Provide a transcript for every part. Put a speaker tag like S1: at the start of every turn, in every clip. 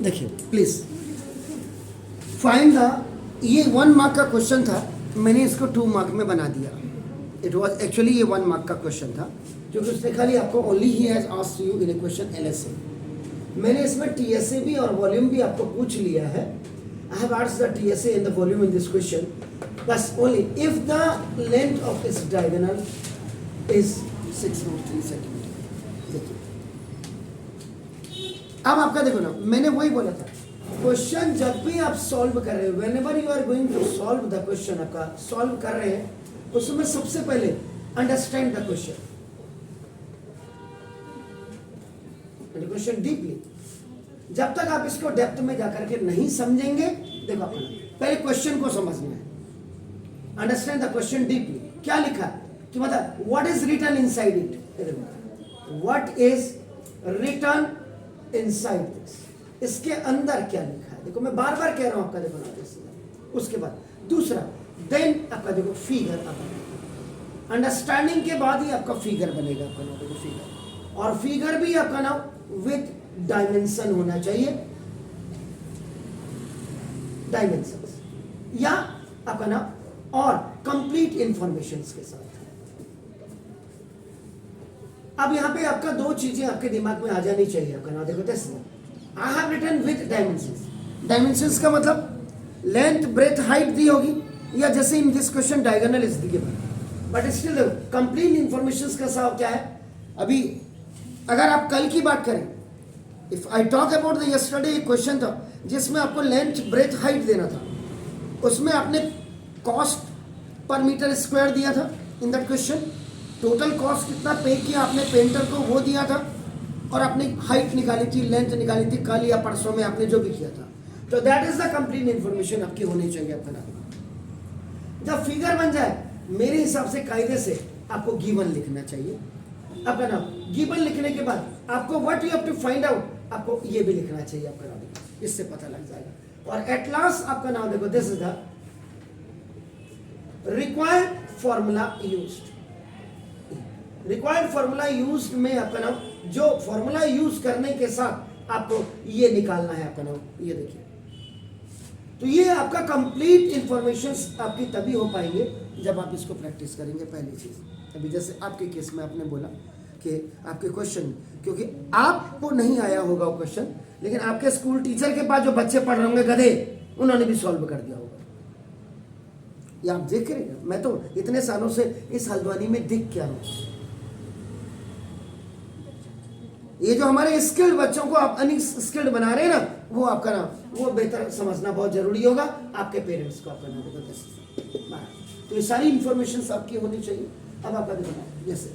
S1: देखिए please find the, ये 1 mark का क्वेश्चन था, मैंने इसको 2 मार्क में बना दिया। इट वाज एक्चुअली ये 1 मार्क का क्वेश्चन था, क्योंकि उसने खाली आपको only he has asked you in A question LSA. मैंने इसमें टीएसए भी और वॉल्यूम भी आपको पूछ लिया है। I have asked the TSA and the volume in this question, बस only if the length of इस डायगोनल इज 603 सेंटीमीटर। देखिए अब आपका देखो ना, मैंने वही बोला था, क्वेश्चन जब भी आप सॉल्व कर रहे हो, whenever you are going to solve the question, आपका सॉल्व कर रहे हैं, उसमें सबसे पहले understand the question, question deeply. जब तक आप इसको डेप्थ में जाकर के नहीं समझेंगे, देखो अपना पहले क्वेश्चन को समझना है, अंडरस्टैंड द क्वेश्चन डीपली। क्या लिखा है कि मतलब what is written inside it, what is written inside this, इसके अंदर क्या लिखा है। देखो मैं बार बार कह रहा हूं आपका, देखो ना। उसके बाद दूसरा, देन आपका देखो फिगर, आपका अंडरस्टैंडिंग के बाद ही आपका फिगर बनेगा, आपका नाम देखो फिगर, और फिगर भी आपका नाम विथ डायमेंशन होना चाहिए, डायमेंशंस, या आपका नाम और कंप्लीट इंफॉर्मेशंस के साथ। अब यहां पे आपका 2 चीजें आपके दिमाग में आ जानी चाहिए, आपका नाम देखो this, I have written with dimensions. Dimensions का मतलब लेंथ ब्रेथ हाइट दी होगी, या जैसे in this question diagonal is given, but still complete informations का साथ क्या है। अभी अगर आप कल की बात करें, if I talk about the yesterday, एक क्वेश्चन था जिसमें आपको लेंथ ब्रेथ हाइट देना था, उसमें आपने कॉस्ट पर मीटर स्क्वायर दिया था in that question, total cost कितना पे किया आपने पेंटर को वो दिया था, और आपने हाइट निकाली थी, लेंथ निकाली थी, कल या परसों में आपने जो भी किया था। तो that is the complete information आपकी होनी चाहिए आपका नाम। जब फिगर बन जाए, मेरे हिसाब से कायदे से आपको गिवन लिखना चाहिए आपका नाम। गिवन लिखने के बाद आपको what you have to find out, आपको ये भी लिखना चाहिए आपका नाम, इससे पता लग जाएगा। और एट लास्ट आपका नाम देखो, this is the required formula used. Required formula used में आपका नाम, जो फॉर्मूला यूज करने के साथ आपको ये निकालना है आपका नाम, ये देखिए। तो ये आपका कंप्लीट इंफॉर्मेशन आपकी तभी हो पाएंगे जब आप इसको प्रैक्टिस करेंगे। पहली चीज, अभी जैसे आपके केस में आपने बोला कि आपके क्वेश्चन, क्योंकि आपको नहीं आया होगा वो क्वेश्चन, लेकिन आपके स्कूल टीचर के पास जो बच्चे पढ़ रहे होंगे गधे, उन्होंने भी सॉल्व कर दिया होगा। ये आप देख रहे हैं, मैं तो इतने सालों से इस हल्द्वानी में दिख क्या रहा हूं। ये जो हमारे स्किल्ड बच्चों को आप अनस्किल्ड बना रहे हैं ना, वो आपका नाम, वो बेहतर समझना बहुत जरूरी होगा आपके पेरेंट्स को, आपका नाम होगा। तो ये सारी इंफॉर्मेशन आपकी होनी चाहिए। अब आपका देखो, जैसे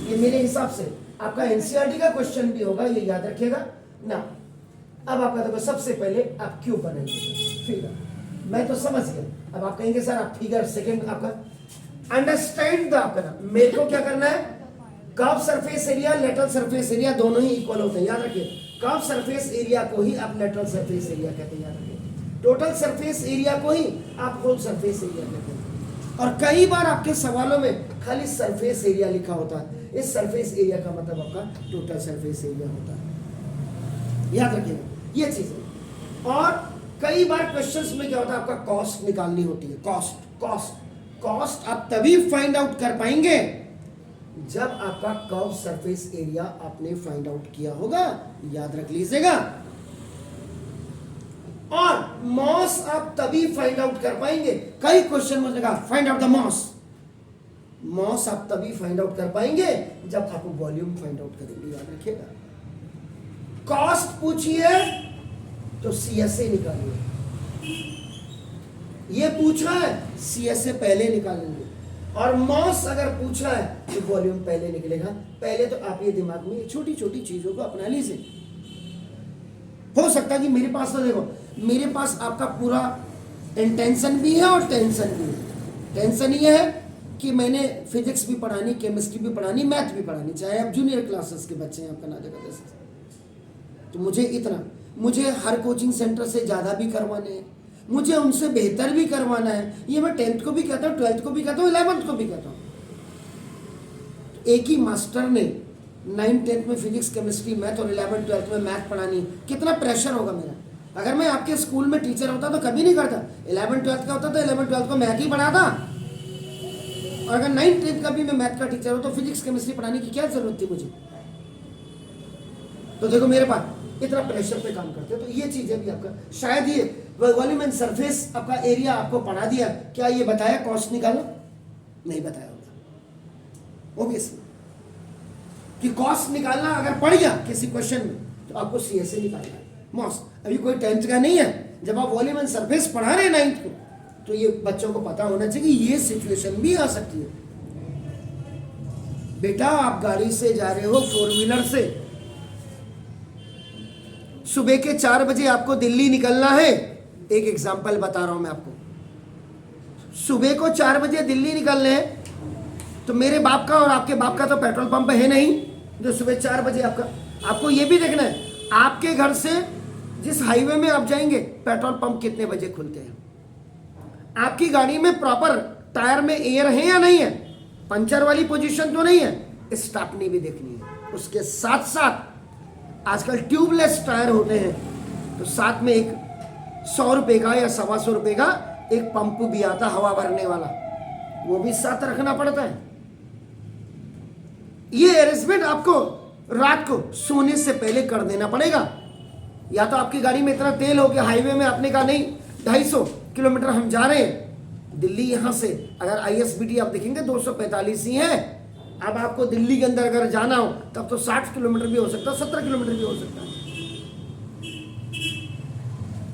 S1: ये मेरे हिसाब से आपका एनसीईआरटी का क्वेश्चन भी होगा, ये याद रखिएगा ना। अब आपका देखो, सबसे पहले आप क्यों बनाएंगे फिगर, मैं तो समझ गया। अब आप कहेंगे सर आप फिगर सेकंड, आपका अंडरस्टैंड द, आपका नाम मेरे को क्या करना है, curve surface area, lateral surface area दोनों ही इक्वल होते हैं, याद रखिए। कर्व सरफेस एरिया को ही आप लेटरल सरफेस एरिया कहते हैं, याद रखिए। टोटल सरफेस एरिया को ही आप होल सरफेस एरिया कहते हैं। और कई बार आपके सवालों में खाली सरफेस एरिया लिखा होता है, इस सरफेस एरिया का मतलब आपका टोटल सरफेस एरिया होता है, याद रखिएगा ये चीज है। और कई बार क्वेश्चंस में क्या होता है, आपका कॉस्ट निकालनी होती है। कॉस्ट आप तभी फाइंड आउट कर पाएंगे जब आपका कर्व सरफेस एरिया आपने फाइंड आउट किया होगा, याद रख लीजिएगा। और मॉस आप तभी फाइंड आउट कर पाएंगे, कई क्वेश्चन में लगा फाइंड आउट द मॉस आप तभी फाइंड आउट कर पाएंगे जब आप वॉल्यूम फाइंड आउट करेंगे, याद रखिएगा। कॉस्ट पूछिए तो सीएसए निकालिए, ये पूछा है सीएसए पहले निकालेंगे, और मॉस अगर पूछा है तो वॉल्यूम पहले निकलेगा। पहले तो आप ये दिमाग में छोटी छोटी चीजों को अपना लीजिए। हो सकता है कि मेरे पास, तो देखो मेरे पास आपका पूरा इंटेंशन भी है और टेंशन भी है। टेंशन ये है कि मैंने फिजिक्स भी पढ़ानी, केमिस्ट्री भी पढ़ानी, मैथ भी पढ़ानी, चाहे आप जूनियर क्लासेस के बच्चे हैं आपका ना जगह, तो मुझे हर कोचिंग सेंटर से ज़्यादा भी करवाने हैं, मुझे उनसे बेहतर भी करवाना है। ये मैं 10th को भी कहता हूँ, 12th को भी कहता हूँ, 11th को भी कहता हूँ। एक ही मास्टर ने 9th 10th में फिजिक्स केमिस्ट्री मैथ और 11th 12th में मैथ पढ़ानी, कितना प्रेशर होगा मेरा। अगर मैं आपके स्कूल में टीचर होता तो कभी नहीं करता। 11th 12th का होता तो 11th 12th को मैथ ही पढ़ाता, और अगर 9th 10th का भी मैं मैथ का टीचर हूँ तो फिजिक्स केमिस्ट्री पढ़ाने की क्या जरूरत थी मुझे। तो देखो मेरे पास इतना प्रेशर पे काम करते हैं। तो ये चीजें भी आपका शायद ये वॉल्यूम एंड सरफेस आपका एरिया आपको पढ़ा दिया, क्या ये बताया कॉस्ट निकालो? नहीं बताया होगा ओबियसली, कि कॉस्ट निकालना अगर पड़ गया किसी क्वेश्चन में तो आपको सीएसए निकालना है मॉस्ट। अभी कोई 10th का नहीं है, जब आप वॉल्यूम एंड सरफेस पढ़ा रहे हैं 9th को तो ये बच्चों को पता होना चाहिए कि ये सिचुएशन भी आ सकती है। बेटा आप गाड़ी से जा रहे हो 4 व्हीलर से, सुबह के 4 बजे आपको दिल्ली निकलना है, एक एग्जांपल बता रहा हूं मैं आपको। सुबह को 4 बजे दिल्ली निकलने हैं तो मेरे बाप का और आपके बाप का तो पेट्रोल पंप है नहीं जो सुबह 4 बजे आपको ये भी देखना है आपके घर से जिस हाईवे में आप जाएंगे पेट्रोल पंप कितने बजे खुलते हैं। आपकी गाड़ी में प्रॉपर टायर में एयर है या नहीं है, पंचर वाली पोजीशन तो नहीं है, स्टार्टनी भी देखनी है। उसके साथ साथ आजकल ट्यूबलेस टायर होते हैं, तो साथ में एक 100 रुपए का या 125 रुपए का एक पंप भी आता हवा भरने वाला, वो भी साथ रखना पड़ता है। ये अरेंजमेंट आपको रात को सोने से पहले कर देना पड़ेगा। या तो आपकी गाड़ी में इतना तेल हो कि हाईवे में आपने कहा नहीं 250 किलोमीटर हम जा रहे हैं दिल्ली, यहां से अगर आईएसबीटी आप देखेंगे 245 ही है। अब आपको दिल्ली के अंदर अगर जाना हो तब तो 60 किलोमीटर भी हो सकता है, 17 किलोमीटर भी हो सकता है।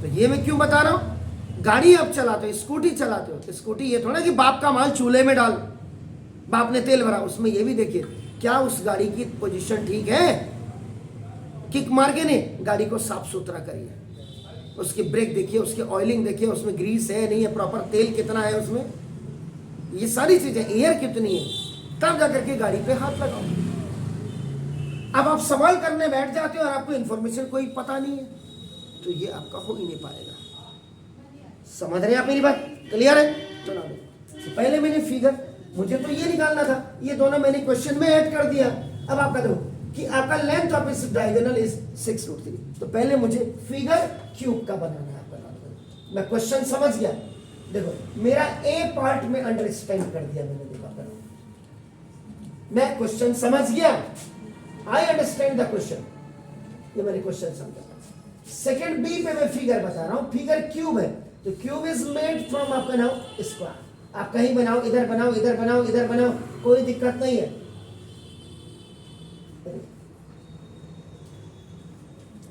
S1: तो ये मैं क्यों बता रहा हूं, गाड़ी आप चलाते हो, स्कूटी चलाते हो, स्कूटी ये थोड़ा कि बाप का माल चूल्हे में डाल, बाप ने तेल भरा, उसमें ये भी देखिए क्या उस गाड़ी की पोजीशन ठीक है, किक मार के नहीं, गाड़ी को साफ सुथरा करिए, उसकी ब्रेक देखिए, उसकी ऑयलिंग देखिए, उसमें ग्रीस है नहीं है, प्रॉपर तेल कितना है उसमें, ये सारी चीजें, एयर कितनी है, तब जाकर के गाड़ी पे हाथ लगाओ। अब आप सवाल करने बैठ जाते हो और आपको इंफॉर्मेशन कोई पता नहीं है तो ये आपका हो ही नहीं पाएगा। समझ रहे हैं आप मेरी बात? क्लियर है? बना दो। तो पहले मैंने फिगर, मुझे तो ये निकालना था, ये दोनों मैंने क्वेश्चन में ऐड कर दिया। अब आप कह दो कि आपका लेंथ ऑफ इस डायगोनल इज 6√3, तो पहले मुझे फिगर क्यूब का बनाना है। आपका नाम मैं क्वेश्चन समझ गया, देखो मेरा ए पार्ट में अंडरस्टैंड कर दिया मैंने, देखो आपका मैं क्वेश्चन समझ गया, आई अंडरस्टैंड द क्वेश्चन, ये मैंने क्वेश्चन समझा। सेकंड बी पे मैं फिगर बता रहा हूं, फिगर क्यूब है, तो क्यूब इज मेड फ्रॉम आपका नाउ स्क्वायर। आप कहीं बनाओ, इधर बनाओ, इधर बनाओ, इधर बनाओ, कोई दिक्कत नहीं है।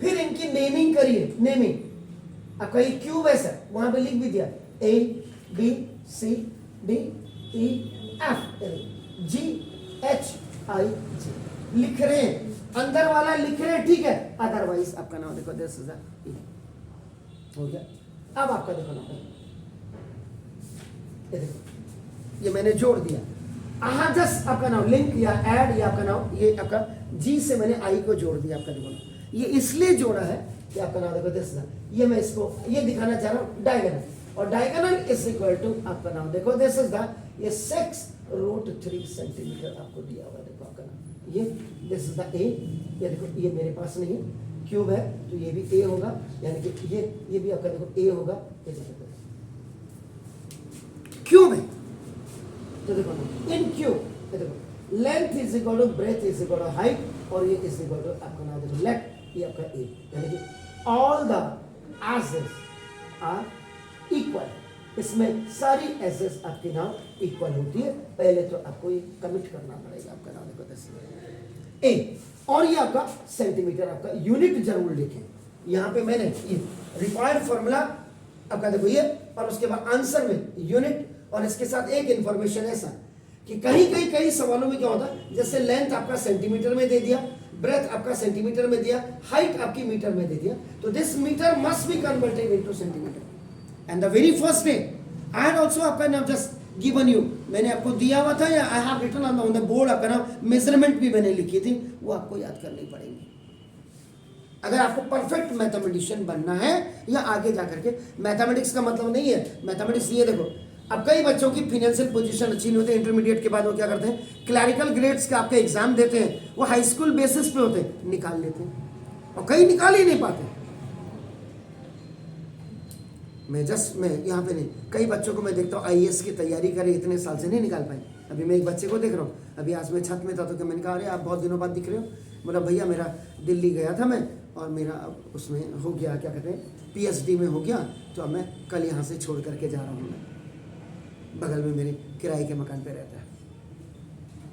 S1: फिर इनकी नेमिंग करिए, नेमिंग आपका ये क्यूब है सर, वहां पे लिख भी दिया A B C D E F G H I J, लिख रहे हैं, अंदर वाला लिख रहे हैं, ठीक है, अदरवाइज आपका नाम देखो 10,000 हो गया। अब आपका देखो नाम, ये देखो ये मैंने जोड़ दिया, जस्ट आपका नाम लिंक या ऐड, या आपका नाम ये आपका जी से मैंने आई को जोड़ दिया। आपका देखो ये इसलिए जोड़ा है कि आपका नाम देखो 10,000, ये मैं इसको ये दिखाना चाह रहा हूं डायगोनल, और डायगोनल इज इक्वल टू आपका नाम देखो 10,000, ये 6√3 सेंटीमीटर आपको दिया हुआ। देखो आपका नाम ये दिस इज द ए, ये देखो ये मेरे पास नहीं है, क्यूब है तो ये भी ए होगा, यानी कि ये भी आपका देखो ए होगा, ये देखो क्यूब है, तो देखो इन क्यूब ये देखो length is equal to breadth is equal to height, और ये इज इक्वल टू आपका नाम देखो लेफ्ट, ये आपका ए, यानी कि all the edges are equal, इसमें सारी एजेस आपके नाम इक्वल होती है। पहले तो आपको ये कमिट करना पड़ेगा, आपका नाम देखो 10 ए, और ये आपका सेंटीमीटर, आपका यूनिट जरूर लिखें। यहाँ पे मैंने ये रिक्वायर्ड फॉर्मूला आपका देखो ये, और उसके बाद आंसर में यूनिट, और इसके साथ एक इंफॉर्मेशन ऐसा कि कई सवालों में क्या होता है, जैसे लेंथ आपका सेंटीमीटर में दे दिया, ब्रेथ आपका सेंटीमीटर में दिया, हाइट आपकी मीटर में दे दिया, तो this metre must be converted into centimetre. And the very first day I had also आपका नाम जस्ट गिवन यू, मैंने आपको दिया हुआ था, या I have written on the board, आपका नाम मेजरमेंट भी मैंने लिखी थी, वो आपको याद करनी पड़ेगी अगर आपको परफेक्ट मैथमेटिशियन बनना है, या आगे जाकर के। मैथमेटिक्स का मतलब नहीं है, मैथमेटिक्स ये देखो अब कई बच्चों की फाइनेंशियल पोजीशन अच्छी नहीं होती, इंटरमीडिएट के बाद वो क्या करते हैं, क्लैरिकल ग्रेड्स का आपके एग्जाम देते हैं, वो हाई स्कूल बेसिस पे होते हैं, निकाल लेते हैं और कई निकाल ही नहीं पाते। मैं यहाँ पे नहीं, कई बच्चों को मैं देखता हूँ आईएएस की तैयारी करे, इतने साल से नहीं निकाल पाए। अभी मैं एक बच्चे को देख रहा हूँ, अभी आज मैं छत में था तो मैंने कहा अरे आप बहुत दिनों बाद दिख रहे हो। बोला भैया मेरा दिल्ली गया था मैं और मेरा अब उसमें हो गया, क्या कहते हैं, पीएचडी में हो गया, तो अब मैं कल यहाँ से छोड़ करके जा रहा हूँ। मैं बगल में मेरे किराए के मकान पे रहता है।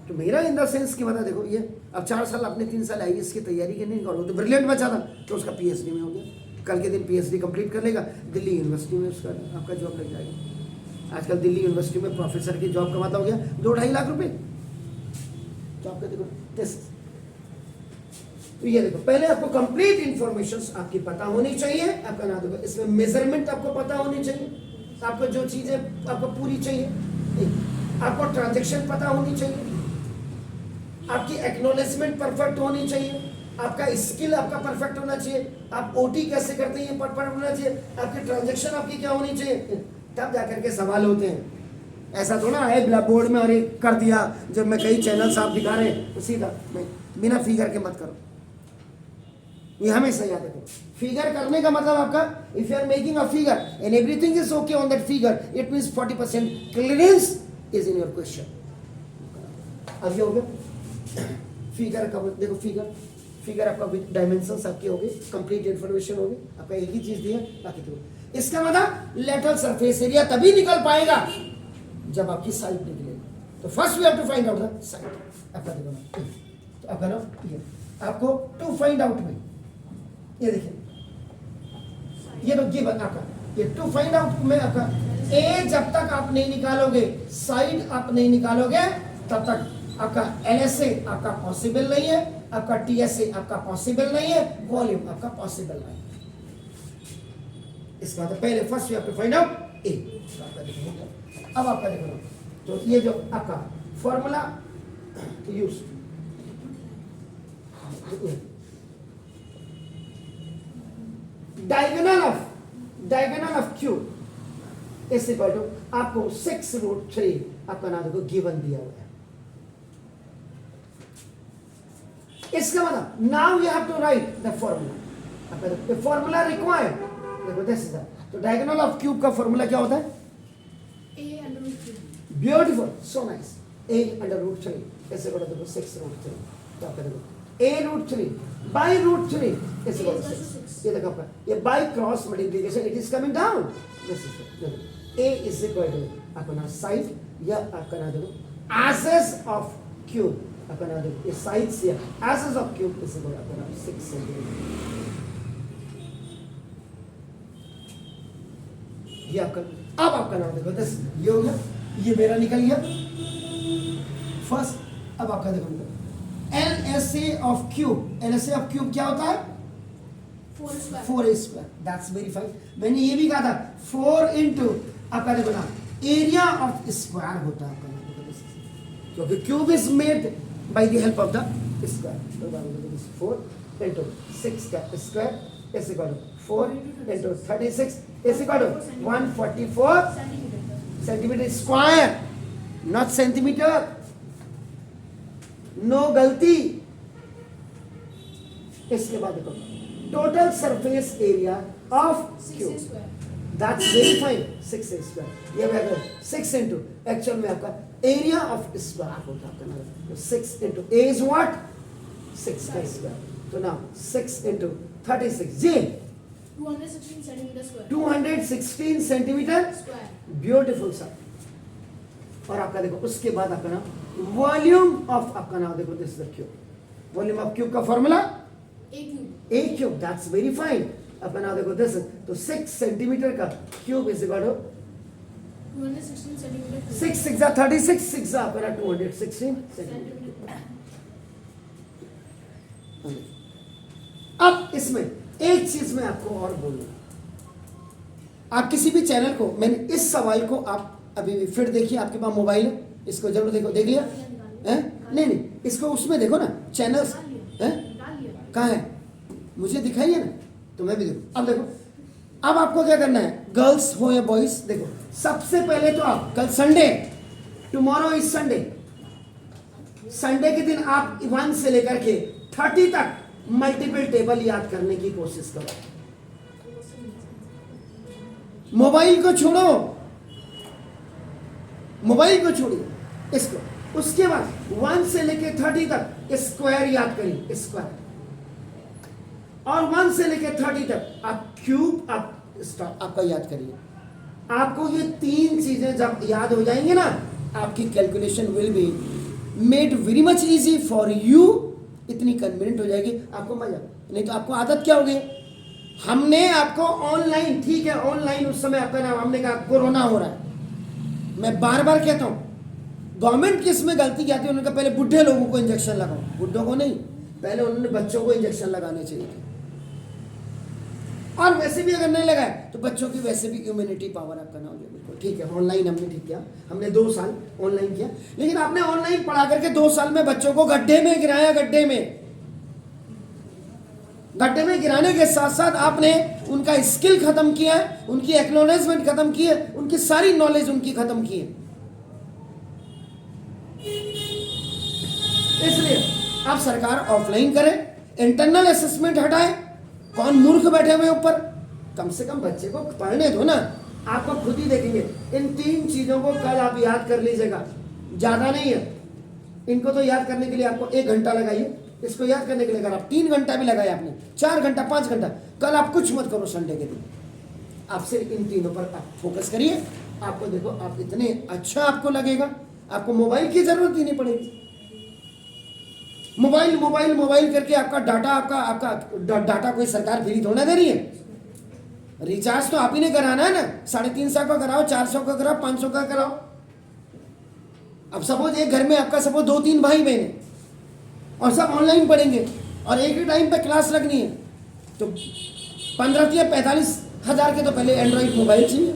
S1: तो मेरा इन द सेंस कि बता देखो, ये अब 4 साल अपने 3 साल आईएएस की तैयारी के नहीं करो, तो ब्रिलियंट बचा था तो उसका पीएचडी में हो गया, कल के दिन पीएचडी कंप्लीट कर लेगा, दिल्ली यूनिवर्सिटी में उसका आपका जॉब लग जाएगा। आजकल दिल्ली यूनिवर्सिटी में प्रोफेसर की जॉब कमाता हो गया 2-2.5 लाख रुपए। तो आपका देखो टेस्ट, तो ये देखो पहले आपको कंप्लीट इंफॉर्मेशन आपकी पता होनी चाहिए। आपका नाम देखो, इसमें मेजरमेंट आपको पता होनी चाहिए, आपको जो चीजें आपको पूरी चाहिए, आपको ट्रांजैक्शन पता होनी चाहिए, आपकी एक्नॉलेजमेंट परफेक्ट होनी चाहिए, आपका स्किल आपका परफेक्ट होना चाहिए, आप ओटी कैसे करते हैं ये परफेक्ट होना चाहिए, आपकी ट्रांजैक्शन आपकी क्या होनी चाहिए, तब जाकर के सवाल होते हैं। ऐसा थोड़ा है ब्लैक बोर्ड में और एक कर दिया, जब मैं कई चैनल्स आप दिखा रहे हैं तो सीधा बिना फिगर के मत करो, ये हमेशा याद रखो। फिगर करने का मतलब आपका, if you are making a figure and everything is okay on that figure, it means 40% clearance is in your question. अब ये हो गया फिगर का, देखो फिगर आपका डायमेंशंस आपके हो गए, कंप्लीट इंफॉर्मेशन हो गई, आपका एक ही चीज दी है बाकी तो। इसका मतलब लेटरल सरफेस एरिया तभी निकल पाएगा जब आपकी साइड निकलेगी। तो first we have to find out the side. आपका देखो, तो आपका ना ये आपको टू फाइंड आउट में, ये देखिए ये तो गिवन आपका, ये टू फाइंड आउट में आपका ए जब तक आप नहीं निकालोगे, साइड आप नहीं निकालोगे, तब तक आपका एलएसए आपका पॉसिबल नहीं है, आपका टीएसए आपका पॉसिबल नहीं है, वॉल्यूम आपका पॉसिबल नहीं है। इसका तो पहले first you have to find out A. अब आपका देखो, तो ये जो आपका formula use, diagonal of cube is equal to आपको 6√3 आपका नाम देखो गिवन दिया हुआ है। इसका मतलब now you have to write the formula, the formula required, देखो दिस इज द, तो डायगोनल ऑफ क्यूब का फॉर्मूला क्या होता है, a√3। Beautiful, so nice, a√3 ऐसे बोला, देखो 6√3, तो आपका देखो a√3 by √3 ऐसे बोला 6, ये देखो आपका ये by cross multiplication it is coming down, this is a is equal to आपका साइड या आपका ना देखो एसेस ऑफ क्यूब, आपका नाम देखो ये साइड्स या एसेस ऑफ क्यूब इज इक्वल आपका नाम 6 सेंटीमीटर। ये आपका, अब आपका नाम देखो दिस, ये हो गया, ये मेरा निकल गया फर्स्ट। अब आपका देखो LSA of cube, LSA of cube क्या होता है, 4a square, that's very fine. मैंने ये भी कहा था 4 इंटू आपका देखो ना एरिया ऑफ स्क्वायर होता है आपका, क्योंकि cube is made by the help of the square, so that is 4 into 6 का square is equal to 4 into 36 is equal to 144 centimeter square, not centimeter, no गलती। इसके बाद देखो total surface area of cube, that's very fine, 6a square, ये अगर 6 into actual में आपका area of square होता है, तो 6 into a is what, 6 का स्क्वायर, तो now 6 into 36 जी
S2: 216 centimeter square,
S1: 216 centimetre
S2: square,
S1: beautiful sir. और आपका देखो उसके बाद आपका नाम वॉल्यूम ऑफ, आपका नाम देखो this is the cube, volume of cube का formula
S2: a
S1: cube, that's very fine. आपका नाम देखो दिस, तो 6 सेंटीमीटर का cube is equal to
S2: 216 centimeter
S1: 6 6 36 6 आपका 216 सेंटीमीटर। अब इसमें एक चीज मैं आपको और बोलूं, आप किसी भी चैनल को, मैंने इस सवाल को आप अभी भी फिर देखिए, आपके पास मोबाइल है, इसको जरूर देखो, देख लिया है? नहीं इसको उसमें देखो ना, चैनल्स है कहाँ है, मुझे दिखाइए ना, तो मैं भी देखो। अब देखो अब आपको क्या करना है, गर्ल्स हो या बॉयज, देखो सबसे पहले तो आप कल Sunday, tomorrow is Sunday, Sunday के दिन आप 1 से लेकर के 30 तक मल्टीपल टेबल याद करने की कोशिश करो। मोबाइल को छोड़ो, मोबाइल को छोड़िए इसको। उसके बाद 1 से लेकर 30 तक स्क्वायर याद करिए, स्क्वायर, और 1 से लेकर 30 तक आप क्यूब, आप आपका याद करिए। आपको ये 3 चीजें जब याद हो जाएंगे ना, आपकी calculation will be made very much easy for you, इतनी कन्वीनियंट हो जाएगी, आपको मजा। नहीं तो आपको आदत क्या होगी, हमने आपको ऑनलाइन, ठीक है ऑनलाइन उस समय आपका नाम, हमने कहा कोरोना हो रहा है, मैं बार बार कहता हूं गवर्नमेंट की इसमें गलती क्या थी, उन्होंने कहा पहले बुढ़े लोगों को इंजेक्शन लगाओ, बुढ़ों को नहीं, पहले उन्होंने बच्चों को इंजेक्शन लगाने चाहिए थे। और वैसे भी अगर नहीं लगाए तो बच्चों की वैसे भी इम्यूनिटी पावर आपका ना हो जाए, बिल्कुल ठीक है। ऑनलाइन हमने ठीक किया, हमने 2 साल ऑनलाइन किया, लेकिन आपने ऑनलाइन पढ़ा करके 2 साल में बच्चों को गड्ढे में गिराया, गड्ढे में गिराने के साथ साथ आपने उनका स्किल खत्म किया है, उनकी एक्नॉलेजमेंट खत्म की है, उनकी सारी नॉलेज उनकी खत्म की है। इसलिए आप सरकार ऑफलाइन करे, इंटरनल असेसमेंट हटाए, कौन मूर्ख बैठे हुए ऊपर, कम से कम बच्चे को पढ़ने दो ना। आपको खुद ही देखेंगे, इन 3 चीजों को कल आप याद कर लीजिएगा, ज्यादा नहीं है। इनको तो याद करने के लिए आपको 1 घंटा लगाइए, इसको याद करने के लिए अगर आप 3 घंटा भी लगाए आपने, 4 घंटा 5 घंटा, कल आप कुछ मत करो संडे के दिन, आप सिर्फ इन 3 पर आप फोकस करिए। आपको देखो आप इतने अच्छा आपको लगेगा, आपको मोबाइल की जरूरत ही नहीं पड़ेगी। मोबाइल मोबाइल मोबाइल करके आपका डाटा, आपका डाटा कोई सरकार फ्री थोड़ा दे रही है, रिचार्ज तो आप ही ने कराना है ना, 350 का कराओ, 400 का कराओ, 500 का कराओ। अब सपोज एक घर में आपका सपोज 2-3 भाई बहन है और सब ऑनलाइन पढ़ेंगे और एक ही टाइम पे क्लास लगनी है, तो 15 या 45 हजार के तो पहले एंड्रॉइड मोबाइल चाहिए।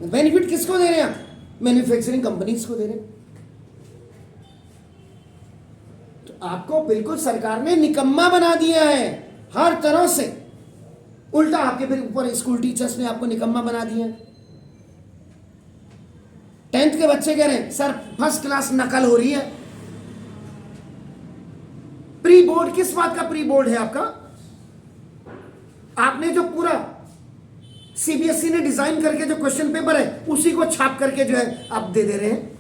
S1: बेनिफिट किसको दे रहे हैं आप, मैन्युफैक्चरिंग कंपनीज को दे रहे हैं। तो आपको बिल्कुल सरकार ने निकम्मा बना दिया है हर तरह से, उल्टा आपके फिर ऊपर स्कूल टीचर्स ने आपको निकम्मा बना दिया है। 10th के बच्चे कह रहे हैं सर फर्स्ट क्लास नकल हो रही है। प्री बोर्ड, किस बात का प्री बोर्ड है आपका, आपने जो पूरा सीबीएसई ने डिजाइन करके जो क्वेश्चन पेपर है उसी को छाप करके जो है आप दे दे रहे हैं।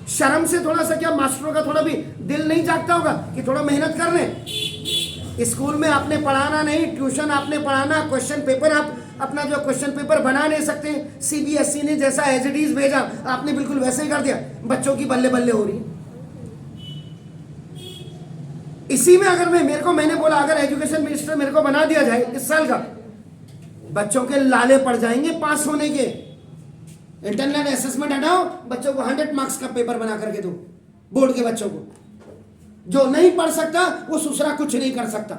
S1: शर्म से थोड़ा सा क्या मास्टरों का थोड़ा भी दिल नहीं जागता होगा कि थोड़ा मेहनत कर रहे हैं। स्कूल में आपने पढ़ाना नहीं, ट्यूशन आपने पढ़ाना, क्वेश्चन पेपर आप अपना जो क्वेश्चन पेपर बना नहीं सकते, सीबीएसई ने जैसा एज इट इज भेजा आपने बिल्कुल वैसे ही कर दिया, बच्चों की बल्ले बल्ले हो रही है। इसी में अगर मैंने बोला अगर एजुकेशन मिनिस्टर मेरे को बना दिया जाए इस साल का, बच्चों के लाले पड़ जाएंगे पास होने के। इंटरनल असेसमेंट हटाओ, बच्चों को 100 मार्क्स का पेपर बना करके दो, बोर्ड के बच्चों को। जो नहीं पढ़ सकता वो दूसरा कुछ नहीं कर सकता।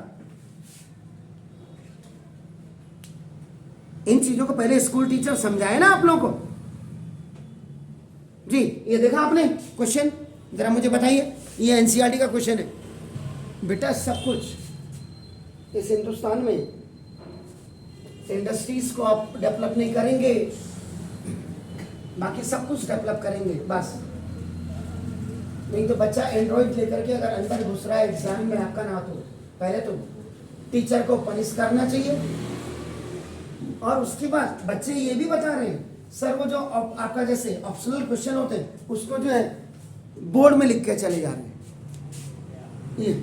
S1: इन चीजों को पहले स्कूल टीचर समझाए ना आप लोगों को। जी ये देखा आपने क्वेश्चन, जरा मुझे बताइए, ये एनसीईआरटी का क्वेश्चन है बेटा। सब कुछ इस हिंदुस्तान में इंडस्ट्रीज को आप डेवलप नहीं करेंगे, बाकी सब कुछ डेवलप करेंगे बस। नहीं तो बच्चा एंड्रॉइड लेकर के अगर अंदर घुस रहा है एग्जाम में आपका ना, तो पहले तो टीचर को पनिश करना चाहिए। और उसके बाद बच्चे ये भी बता रहे हैं सर वो जो आपका जैसे ऑप्शनल क्वेश्चन होते हैं उसको जो है बोर्ड में लिख के चले जा रहे हैं। ये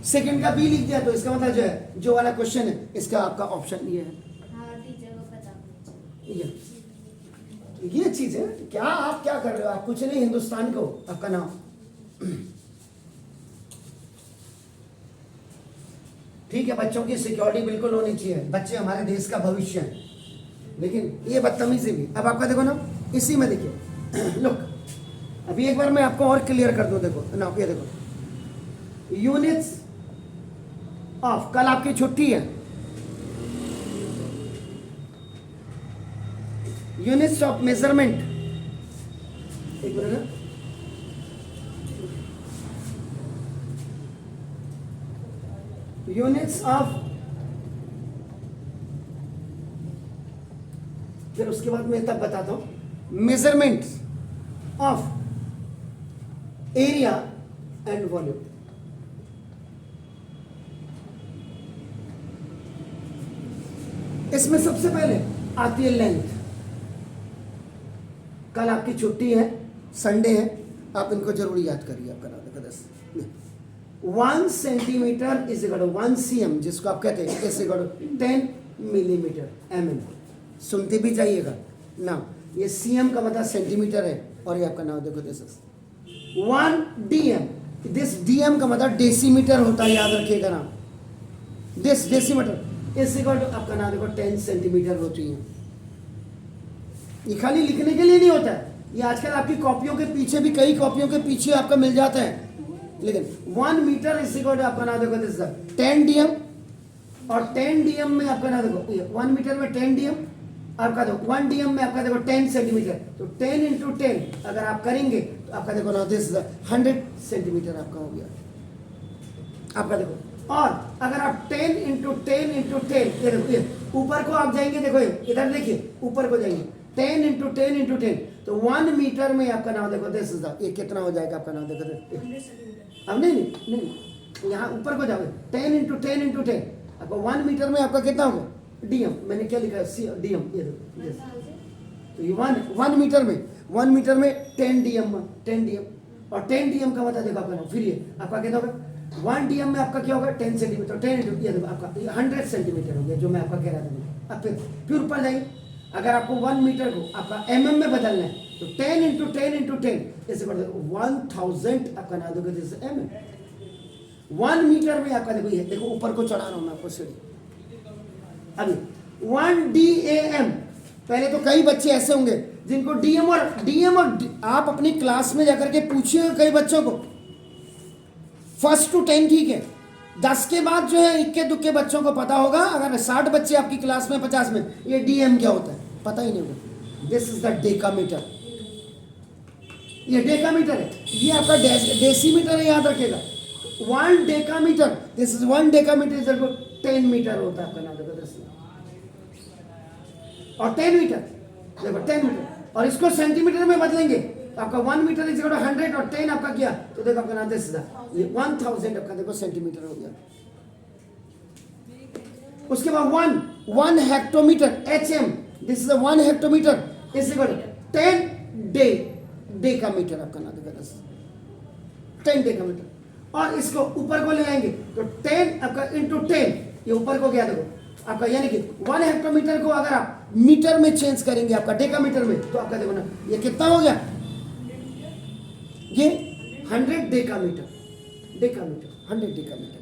S1: सेकंड का बी लिख दिया तो इसका मतलब जो है जो वाला क्वेश्चन है इसका आपका ऑप्शन ये है। ये चीज है। क्या आप क्या कर रहे हो, आप कुछ नहीं, हिंदुस्तान को आपका नाम। ठीक है बच्चों की सिक्योरिटी बिल्कुल होनी चाहिए, बच्चे हमारे देश का भविष्य है, लेकिन ये बदतमीजी भी। अब आपका देखो ना, इसी में देखिए लुक, अभी एक बार मैं आपको और क्लियर कर दूं। देखो ना, ये देखो यूनिट्स ऑफ, कल आपकी छुट्टी है, यूनिट्स ऑफ मेजरमेंट, एक मिनट, यूनिट्स ऑफ, फिर उसके बाद मैं तब बताता हूं measurement of area and volume. इसमें सबसे पहले आती है लेंथ। कल आपकी छुट्टी है, संडे है, आप इनको जरूर याद करिए। आपका नाम देखो 10 1 centimetre is equal to 1 cm, जिसको आप कहते हैं is equal to 10 millimetre mm। सुनते भी जाइएगा ना, ये cm का मतलब सेंटीमीटर है, और ये आपका नाम देखो दिस 1 dm, दिस dm का मतलब डेसीमीटर होता है, याद रखिएगा ना। This decimetre is equal to आपका नाम देखो 10 सेंटीमीटर होती है। ये खाली लिखने के लिए नहीं होता है, ये आजकल आपकी कॉपियों के पीछे भी, कई कॉपियों के पीछे आपका मिल जाता है। लेकिन 1 मीटर इज इक्वल टू आपका नाम देखो दिस 10 dm, और 10 dm में आपका नाम देखो 1 मीटर में 10 dm, आपका देखो 1 dm में आपका देखो 10 सेंटीमीटर, तो 10 इंटू 10 अगर आप करेंगे तो आपका देखो ना दिस 100 सेंटीमीटर आपका हो गया। आपका देखो, और अगर आप 10 इंटू 10 इंटू 10, ये देखो, ये ऊपर को आप जाएंगे, देखो इधर देखिए, ऊपर को जाएंगे 10 इंटू 10 इंटू 10, तो 1 मीटर में आपका नाम देखो दिस ये कितना हो जाएगा आपका नाम देखो
S2: 100 सेंटीमीटर।
S1: अब नहीं, यहाँ ऊपर को जाओगे 10 इंटू 10 इंटू 10, आपको 1 मीटर में आपका कितना होगा डीएम। मैंने क्या लिखा है डीएम, ये देखो yes। तो ये 1 मीटर में 1 मीटर में 10 डीएम, 10 डीएम, और 10 डीएम का मतलब देखो आपका, फिर ये आपका कितना होगा 1 डीएम में आपका क्या होगा 10 सेंटीमीटर, 10 इंटू ये देखो आपका 100 सेंटीमीटर हो गया, जो मैं आपका कह रहा था। अब फिर ऊपर जाइए, अगर आपको 1 मीटर को आपका mm में बदलना है तो 10 इंटू 10 इंटू 10 ऐसे बढ़ 1000 आपका नाम देखो जैसे mm। 1 मीटर में आपका देखो, ये देखो ऊपर को चढ़ा रहा हूं मैं आपको सीढ़ी। अभी 1 DAM, पहले तो कई बच्चे ऐसे होंगे जिनको डीएम और आप अपनी क्लास में जाकर के पूछिए कई बच्चों को, 1 to 10 ठीक है, 10 के बाद जो है इक्के दुक्के बच्चों को पता होगा। अगर 60 बच्चे आपकी क्लास में 50 में, ये डीएम क्या होता है पता ही नहीं होगा। दिस इज द डेकामीटर, ये डेकामीटर है, ये आपका डेसीमीटर है, याद रखिएगा। 1 decametre, this is 1 decametre is 10 metre होता है आपका नाम देखो 10, और 10 मीटर देखो 10 मीटर, और इसको सेंटीमीटर में बदलेंगे तो आपका 1 मीटर इज 100, और 10 आपका किया तो देखो आपका नाम दिस ये 1000 आपका देखो सेंटीमीटर हो गया। उसके बाद 1 hectometre HM, this is 1 hectometre is equal 10 decametre आपका नाम देखो 10 डेकामीटर, और इसको ऊपर को ले आएंगे तो 10 आपका इंटू 10, ये ऊपर को गया देखो आपका, यानी कि 1 हेक्टोमीटर को अगर आप मीटर में चेंज करेंगे आपका डेकामीटर में, तो आपका देखो ना ये कितना हो गया, ये 100 डेकामीटर, 100 डेकामीटर।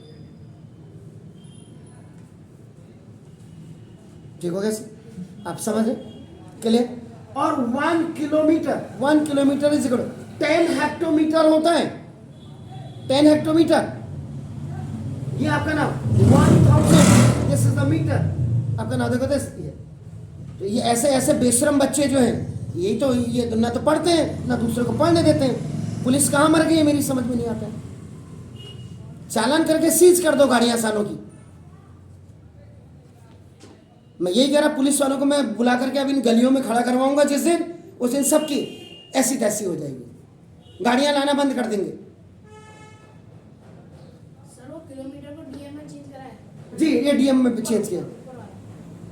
S1: ठीक हो गया, आप समझ रहे, क्लियर। और 1 किलोमीटर इज इक्वल 10 हेक्टोमीटर होता है, 10 हेक्टोमीटर, ये आपका नाम 1000, दिस इज द मीटर आपका नाम देखो दिस। तो ये ऐसे बेशरम बच्चे जो हैं, यही तो ये ना तो पढ़ते हैं ना दूसरे को पढ़ने देते हैं। पुलिस कहाँ मर गई है मेरी समझ में नहीं आता है। चालान करके सीज कर दो गाड़ियां सालों की। मैं यही कह रहा, पुलिस वालों को मैं बुला करके अब इन गलियों में खड़ा करवाऊंगा जिस दिन, उस दिन सबकी ऐसी तैसी हो जाएगी, गाड़ियां लाना बंद कर देंगे।
S2: सर वो किलोमीटर को डीएम में चेंज करा है
S1: जी, ये डीएम में चेंज किया,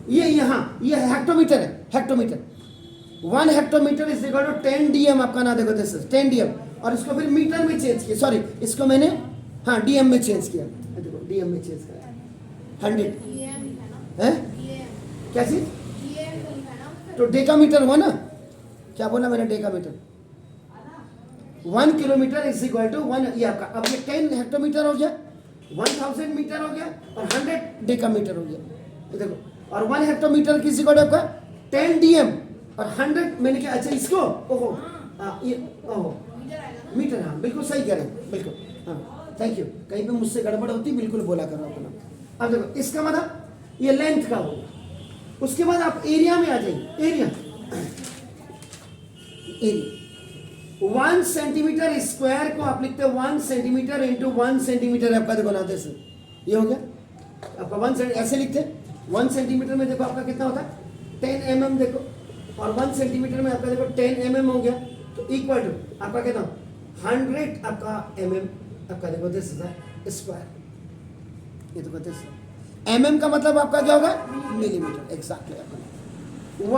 S1: ये यहाँ ये हेक्टोमीटर है, hectometre 1 hectometre is equal to 10 DM आपका ना देखो दिस 10 डीएम, और इसको फिर मीटर में चेंज किया, सॉरी इसको मैंने हाँ डीएम में चेंज किया, देखो डीएम में चेंज करा 100
S2: डीएम लिखा ना,
S1: है
S2: डीएम
S1: क्या चीज,
S2: डीएम तो लिखा ना,
S1: तो डेकामीटर हुआ ना, क्या बोला मैंने decametre. 1 kilometre is equal to 1, ये आपका अब ये 10 हेक्टोमीटर हो गया, 1000 मीटर हो गया, और 100 डेकामीटर हो गया, ये देखो। और 1 हेक्टोमीटर किसी को आपका 10 डीएम, और 100 मैंने क्या, अच्छा इसको ओहो ये ओहो
S2: मीटर आएगा ना,
S1: मीटर, हाँ बिल्कुल सही कह रहे हैं, बिल्कुल हाँ थैंक यू। कहीं पे मुझसे गड़बड़ होती बिल्कुल बोला करो अपना। अब देखो इसका मतलब ये लेंथ का होगा। उसके बाद आप एरिया में आ जाइए, एरिया 1 सेंटीमीटर स्क्वायर को आप लिखते हो 1 सेंटीमीटर इंटू 1 सेंटीमीटर आपका देखो ना, ये हो गया आपका 1 सेंटीमीटर ऐसे लिखते हैं 1 सेंटीमीटर में देखो आपका कितना होता है 10 mm देखो, और 1 सेंटीमीटर में आपका देखो 10 mm हो गया, तो इक्वल टू आपका कितना 100 आपका mm आपका देखो दिस इज स्क्वायर, ये तो कहते हैं mm का मतलब आपका क्या होगा मिलीमीटर एग्जैक्टली आपका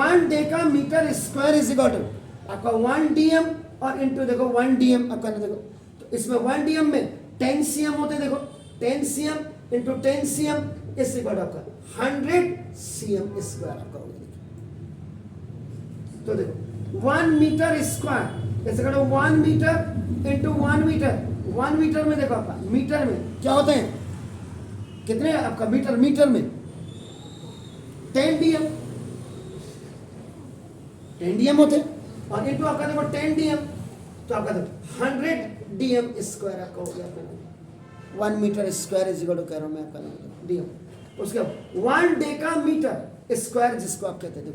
S1: 1 decametre square is equal to आपका 1 dm और इनटू देखो 1 dm आपका देखो, तो इसमें 1 dm में 10 cm होते देखो 10 cm इंटू 10 cm इस इक्वल आपका 100 cm स्क्वायर आपका होगा। तो देखो 1 मीटर स्क्वायर ऐसे करो 1 मीटर इंटू 1 मीटर, 1 मीटर में देखो आपका मीटर में क्या होते हैं कितने आपका मीटर में 10 dm, 10 dm होते और इंटू आपका देखो 10 dm, तो आपका देखो 100 dm स्क्वायर आपका हो गया 1 metre square is equal to कह रहा हूं मैं आपका dm। उसके बाद 1 डेकामीटर स्क्वायर जिसको आप कहते हैं,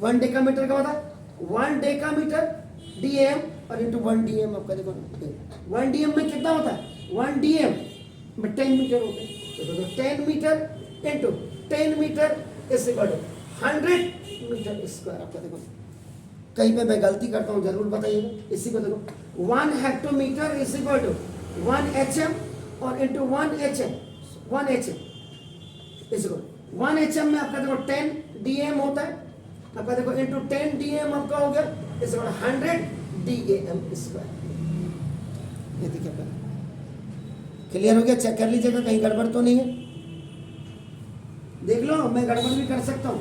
S1: 1 डेकामीटर का होता है 1 डेकामीटर dm और इंटू 1 dm आपका देखो 1 dm में कितना होता है 1 dm में 10 मीटर होते हैं, तो देखो 10 metre into 10 metre is equal to 100 metre square आपका देखो। कहीं पे मैं गलती करता हूँ जरूर बताइएगा, इसी को देखो 1 hectometre is equal to 1 hm और into 1 hm is equal 1 hm में आपका देखो 10 dm होता है आपका देखो इंटू 10 dm आपका हो गया इज इक्वल 100 dam स्क्वायर। ये देखिए आपका क्लियर हो गया, चेक कर लीजिएगा कहीं गड़बड़ तो नहीं है, देख लो मैं गड़बड़ भी कर सकता हूं।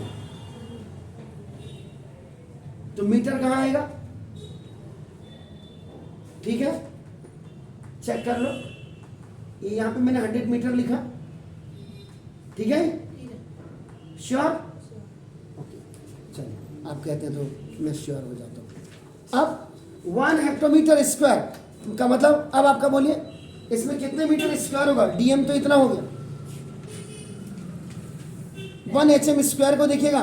S1: तो मीटर कहां आएगा ठीक है, चेक कर लो, ये यहां पे मैंने 100 मीटर लिखा ठीक है, श्योर ओके चलिए आप कहते हैं तो मैं श्योर हो जाता हूं। अब 1 हेक्टोमीटर स्क्वायर का मतलब अब आपका बोलिए इसमें कितने मीटर स्क्वायर होगा, डीएम तो इतना हो गया, 1 hm स्क्वायर को देखिएगा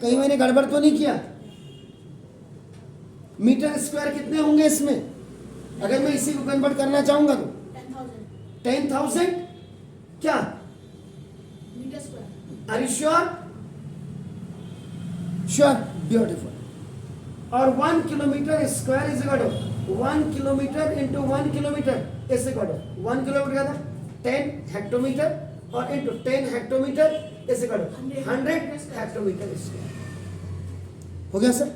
S1: कहीं मैंने गड़बड़ तो नहीं किया, मीटर स्क्वायर कितने होंगे इसमें, अगर मैं इसी को कन्वर्ट करना चाहूंगा तो 10,000 क्या
S2: metre square.
S1: Are you sure, sure beautiful. और 1 kilometre square is equal to 1 kilometre into 1 kilometre is equal to 1 kilometre का था 10 हेक्टोमीटर और into 10 hectometre is equal to 100 hectometre square हो गया सर।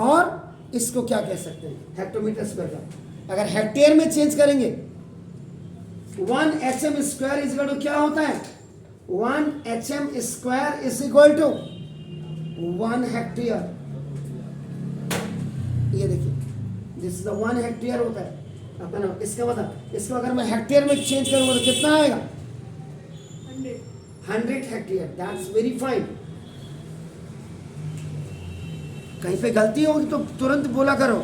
S1: और इसको क्या कह सकते हैं हेक्टोमीटर स्क्वायर का, अगर हेक्टेयर में चेंज करेंगे 1 hm square is equal to क्या होता है 1 hm square is equal to 1 hectare, ये देखिए दिस इज द 1 हेक्टेयर होता है आपका नाम, इसका मतलब इसको अगर मैं हेक्टेयर में चेंज करूंगा तो कितना आएगा 100 हेक्टेयर, दैट्स वेरी फाइन। कहीं पे गलती होगी तो तुरंत बोला करो,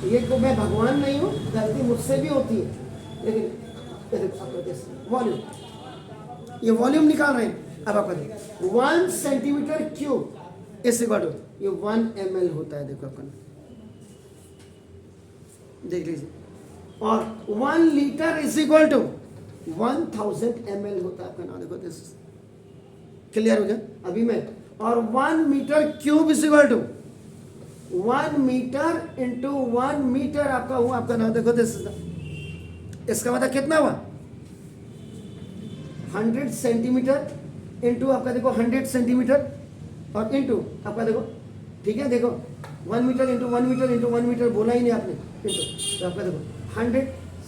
S1: ये तो मैं भगवान नहीं हूं, गलती मुझसे भी होती है, लेकिन वॉल्यूम ये वॉल्यूम निकाल रहे हैं अब आपका 1 सेंटीमीटर क्यूब इस इक्वल टू ये 1 ml होता है, देखो अपन देख लीजिए, और 1 litre is equal to 1000 ml होता है आपका नाम, देखो दिस क्लियर हो गया अभी मैं। और 1 metre cube is equal to 1 metre into 1 metre आपका हुआ आपका नाम, देखो दिस इसका मतलब कितना हुआ 100 सेंटीमीटर इंटू आपका देखो 100 सेंटीमीटर और इंटू आपका देखो ठीक है, देखो 1 metre into 1 metre into 1 metre बोला ही नहीं आपने इंटू, तो आपका देखो 100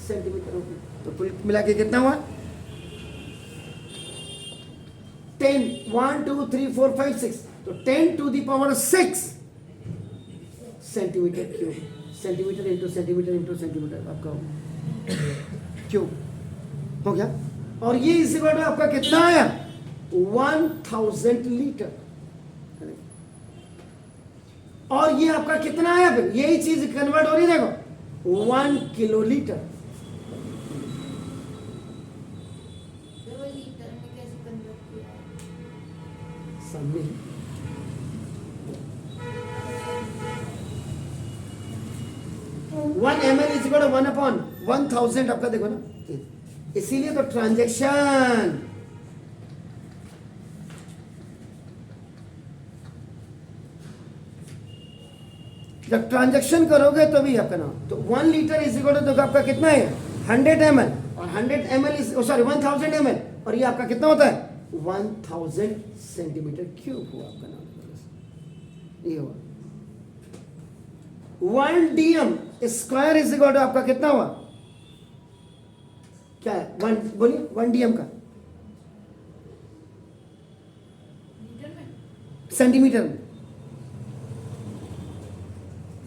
S1: सेंटीमीटर होगी, तो कुल मिला के कितना हुआ 10 1 2 3 4 5 6, तो 10 to the power 6 centimetre cube, centimetre into centimetre आपका क्यूब हो गया। और ये इस इक्वल टू आपका कितना आया 1000 लीटर, और ये आपका कितना आया, फिर यही चीज कन्वर्ट हो रही है देखो 1 किलो लीटर।
S2: लीटर में कैसे कन्वर्ट किया है?
S1: समझे 1 ml is equal to 1 upon 1000 आपका देखो ना, इसीलिए तो ट्रांजैक्शन, जब ट्रांजैक्शन करोगे तो भी आपका नाम, तो 1 लीटर इज इक्वल टू, तो आपका कितना है 100 ml, और 100 ml इज सॉरी 1000 ml, और ये आपका कितना होता है 1000 सेंटीमीटर क्यूब हुआ आपका नाम, ये हुआ 1 dm square is equal to आपका कितना हुआ, क्या है 1, बोलिए 1 dm का
S2: लीटर में
S1: सेंटीमीटर में,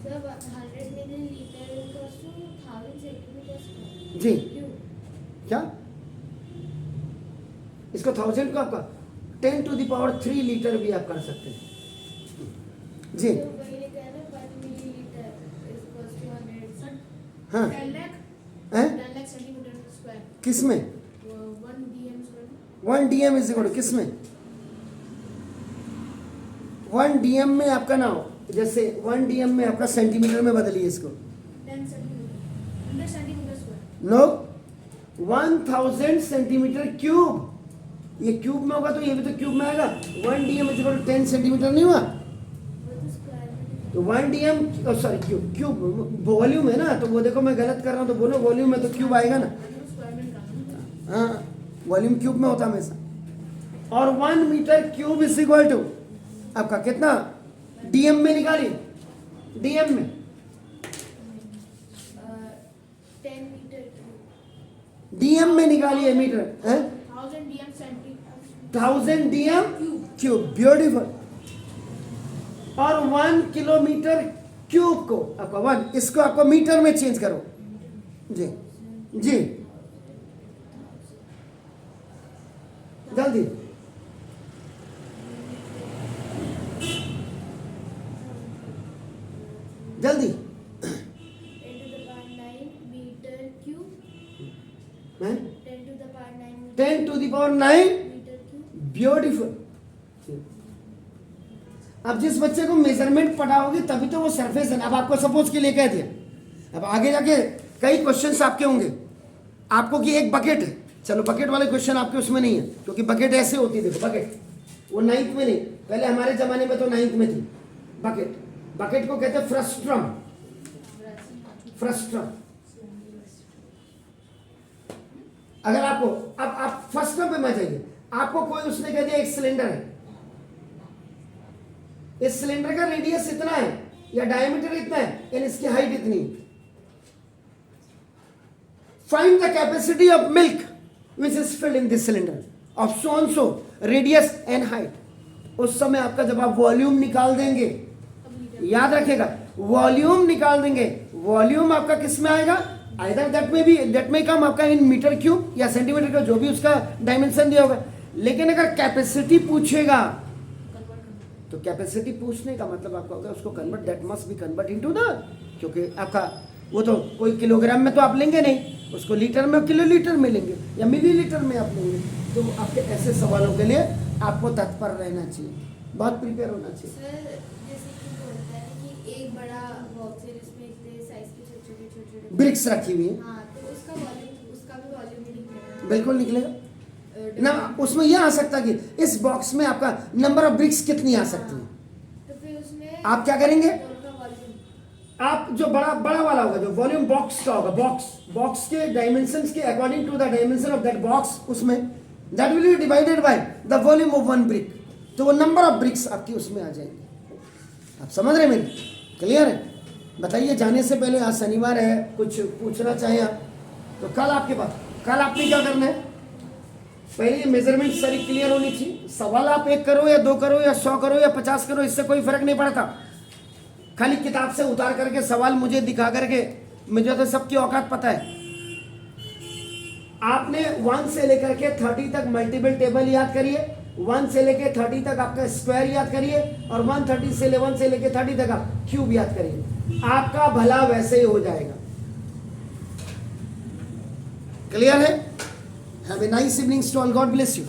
S2: sir 100 millilitre equals to 1000 centimetre square.
S1: जी
S2: क्यों?
S1: क्या इसको 1000 को आपका 10⁻³ लीटर भी आप कर सकते हैं जी।
S2: तो वही लिखा है ना 1 मिलीलीटर इक्वल्स टू 100
S1: हाँ
S2: 10 लाख
S1: हैं
S2: 10 लाख सेंटीमीटर स्क्वायर,
S1: किस में
S2: 1 dm square.
S1: 1 dm is equal किस में 1 dm में आपका ना हो, जैसे 1 dm में आपका सेंटीमीटर में बदलिए इसको,
S2: 10 centimetre 100 centimetre square.
S1: No 1000 centimetre cube, ये क्यूब में होगा तो ये भी तो क्यूब में आएगा, 1 dm इज इक्वल 10 सेंटीमीटर नहीं हुआ,
S2: वो तो स्क्वायर में
S1: तो 1 dm सॉरी क्यूब वॉल्यूम है ना, तो वो देखो मैं गलत कर रहा हूँ तो बोलो वॉल्यूम है तो क्यूब आएगा ना,
S2: स्क्वायर में निकालना।
S1: हाँ वॉल्यूम क्यूब में होता हमेशा, और 1 metre cube is equal to आपका कितना डीएम में निकालिए, डीएम में
S2: 10 मीटर क्यूब,
S1: डीएम में निकालिए मीटर है
S2: 1000 dm centimetre
S1: 1000 DM cube, beautiful, और 1 किलोमीटर क्यूब को आपका 1 इसको आपको मीटर में चेंज करो जी जी जल्दी जल्दी
S2: 10 to the power 9 metre cube,
S1: हैं
S2: 10 to the power 9
S1: 10 to the power 9
S2: metre cube.
S1: Beautiful. अब जिस बच्चे को मेजरमेंट पढ़ाओगे तभी तो वो सरफेस है ना। अब आपको सपोज के लिए कह दिया, अब आगे जाके कई क्वेश्चंस आपके होंगे आपको कि एक बकेट है, चलो बकेट वाले क्वेश्चन आपके उसमें नहीं है क्योंकि बकेट ऐसे होती है, देखो बकेट वो 9th में नहीं, पहले हमारे जमाने में तो 9th में थी बकेट। बकेट को कहते हैं फ्रस्ट्रम, फ्रस्ट्रम। अगर आपको अब आप फ्रस्ट्रम पे मत जाइए, आपको कोई उसने कह दिया एक सिलेंडर है, इस सिलेंडर का रेडियस इतना है या डायमीटर इतना है यानी इसकी हाइट इतनी है, find the capacity of milk which is filled in this cylinder of so and so radius and height. उस समय आपका जब आप वॉल्यूम निकाल देंगे, याद रखिएगा वॉल्यूम निकाल देंगे, वॉल्यूम आपका किस में आएगा, आइदर दैट में कम आपका इन मीटर क्यूब या सेंटीमीटर क्यूब, जो भी उसका डायमेंशन दिया होगा। लेकिन अगर कैपेसिटी पूछेगा तो कैपेसिटी पूछने का मतलब आपका होगा उसको convert, that must be convert into the, क्योंकि आपका वो तो कोई किलोग्राम में तो आप लेंगे नहीं, उसको लीटर में किलोलीटर में लेंगे या मिलीलीटर में आप लेंगे। तो आपके ऐसे सवालों के लिए आपको तत्पर रहना चाहिए, बहुत प्रिपेयर होना चाहिए।
S2: सर जैसे कि बोलता है कि एक बड़ा बॉक्स है जिसमें इतने साइज के छोटे छोटे
S1: ब्रिक्स रखी हुई है,
S2: हाँ, तो उसका वॉल्यूम, उसका भी वॉल्यूम ही निकलेगा।
S1: बिल्कुल निकलेगा ना। उसमें यह आ सकता है कि इस बॉक्स में आपका नंबर ऑफ ब्रिक्स कितनी आ सकती है,
S2: तो फिर उसमें
S1: आप क्या करेंगे,
S2: दोनों का वॉल्यूम,
S1: आप जो बड़ा वाला होगा जो वॉल्यूम बॉक्स का होगा, बॉक्स के डायमेंशंस के according to the dimension of that box, उसमें that will be divided by the volume of 1 brick, तो वो नंबर ऑफ ब्रिक्स आपकी उसमें आ जाएंगे। आप समझ रहे हैं मेरी, क्लियर है? बताइए जाने से पहले, आज शनिवार है, कुछ पूछना चाहें आप तो कल आपके पास, कल आपने क्या करना है, पहले ये मेजरमेंट सारी क्लियर होनी चाहिए। सवाल आप 1 करो या 2 करो या 100 करो या 50 करो, इससे कोई फर्क नहीं पड़ता। खाली किताब से उतार करके सवाल मुझे दिखा करके, मुझे तो सबकी औकात पता है। आपने 1 से लेकर के 30 तक मल्टीपल टेबल याद करिए, 1 से लेके 30 तक आपका स्क्वायर याद करिए, और 130 से 1 से लेके 30 तक आप क्यूब याद करिए। आपका भला वैसे ही हो जाएगा। क्लियर है? Have a nice evening to all, God bless you.